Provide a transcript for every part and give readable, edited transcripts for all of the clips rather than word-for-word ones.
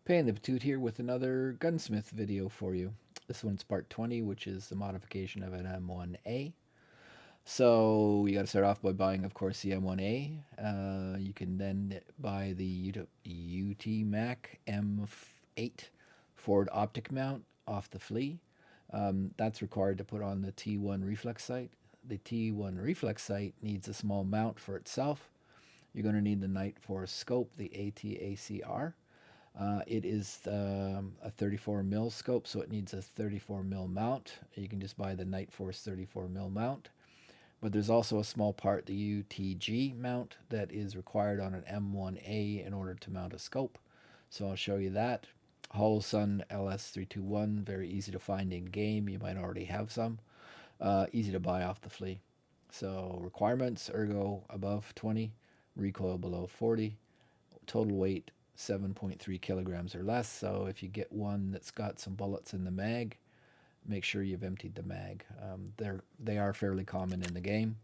Paying the Patoot here with another Gunsmith video for you. This one's part 20, which is the modification of an M1A. So you got to start off by buying, of course, the M1A. You can then buy the UTMac M8 forward optic mount off the flea. That's required to put on the T1 reflex sight. The T1 reflex sight needs a small mount for itself. You're going to need the Night Force scope, the ATACR. It is a 34 mil scope, so it needs a 34 mil mount. You can just buy the Night Force 34 mil mount. But there's also a small part, the UTG mount, that is required on an M1A in order to mount a scope. So I'll show you that. Holosun LS321, very easy to find in game. You might already have some. Easy to buy off the flea. So requirements: ergo above 20, recoil below 40, total weight 7.3 kilograms or less. So if you get one that's got some bullets in the mag, make sure you've emptied the mag. They are fairly common in the game.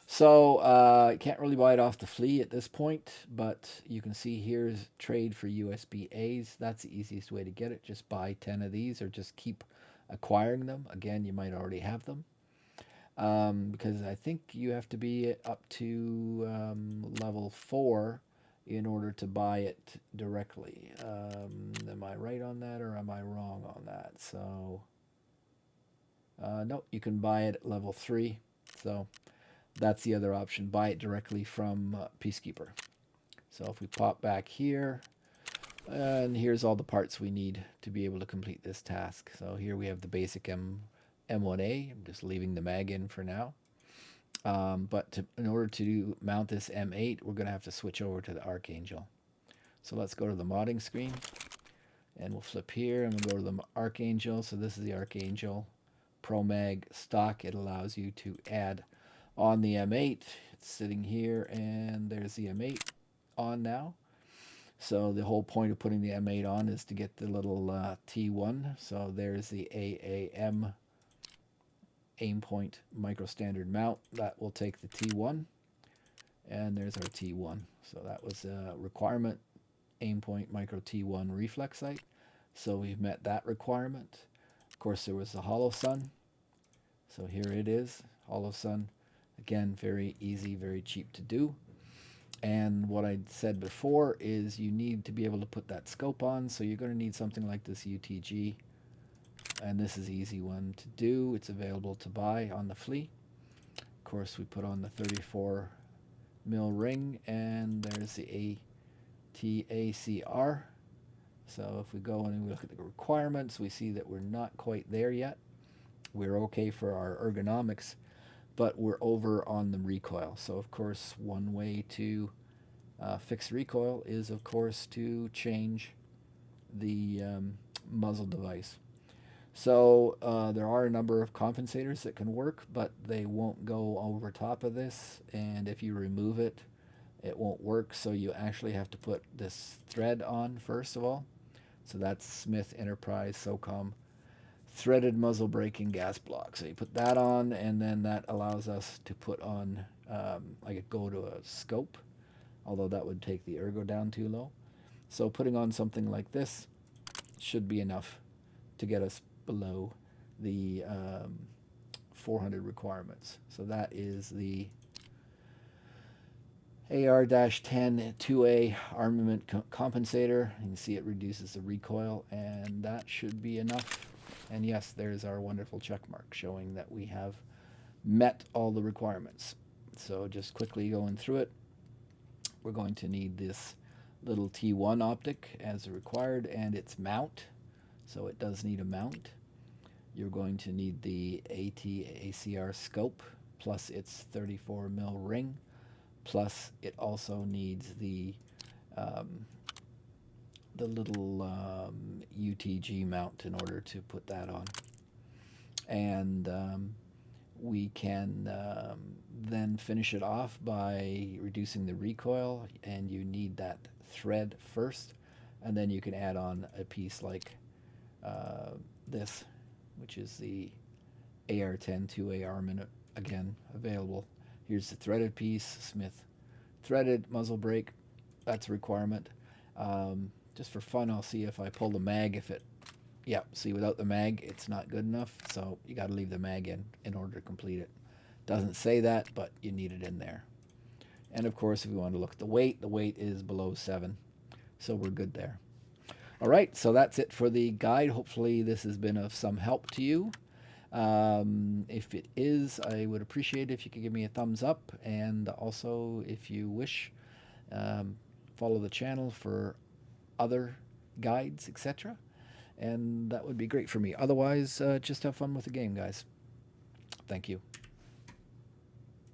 So you can't really buy it off the flea at this point, but you can see here's trade for USB A's. That's the easiest way to get it. Just buy 10 of these or just keep acquiring them. Again, you might already have them. Because I think you have to be up to level 4 in order to buy it directly. Am I right on that or am I wrong on that? So, no, you can buy it at level 3. So that's the other option. Buy it directly from Peacekeeper. So if we pop back here, and here's all the parts we need to be able to complete this task. So here we have the basic M1A. I'm just leaving the mag in for now. But in order to mount this M8, we're going to have to switch over to the Archangel. So let's go to the modding screen, and we'll flip here, and we'll go to the Archangel. So this is the Archangel Pro Mag stock. It allows you to add on the M8. It's sitting here, and there's the M8 on now. So the whole point of putting the M8 on is to get the little T1. So there's the AAM aim point micro standard mount. That will take the T1, and there's our T1. So that was a requirement, aim point micro T1 reflex sight. So we've met that requirement. Of course, there was the Holosun. So here it is, Holosun. Again, very easy, very cheap to do. And what I said before is you need to be able to put that scope on. So you're going to need something like this UTG. And this is an easy one to do. It's available to buy on the flea. Of course, we put on the 34 mil ring, and there's the ATACR. So if we go and we look at the requirements, we see that we're not quite there yet. We're okay for our ergonomics, but we're over on the recoil. So of course, one way to fix recoil is, of course, to change the muzzle device. So there are a number of compensators that can work, but they won't go over top of this. And if you remove it, it won't work. So you actually have to put this thread on first of all. So that's Smith Enterprise SOCOM threaded muzzle braking gas block. So you put that on, and then that allows us to put on, go to a scope, although that would take the ergo down too low. So putting on something like this should be enough to get us below the 400 requirements. So that is the AR-10 2A armament compensator. You can see it reduces the recoil, and that should be enough. And yes, there's our wonderful check mark showing that we have met all the requirements. So just quickly going through it, we're going to need this little T1 optic as required, and its mount. So it does need a mount. You're going to need the ATACR scope plus its 34 mil ring, plus it also needs the little UTG mount in order to put that on. And we can then finish it off by reducing the recoil, and you need that thread first, and then you can add on a piece like this, which is the AR-10 2A armament, again available. Here's the threaded piece, Smith threaded muzzle brake. That's a requirement. Just for fun, I'll see if I pull the mag, if it, yeah, see, without the mag, it's not good enough. So you got to leave the mag in order to complete it. Doesn't say that, but you need it in there. And of course, if we want to look at the weight is below 7. So we're good there. All right, so that's it for the guide. Hopefully this has been of some help to you. If it is, I would appreciate if you could give me a thumbs up. And also, if you wish, follow the channel for other guides, etc. And that would be great for me. Otherwise, just have fun with the game, guys. Thank you.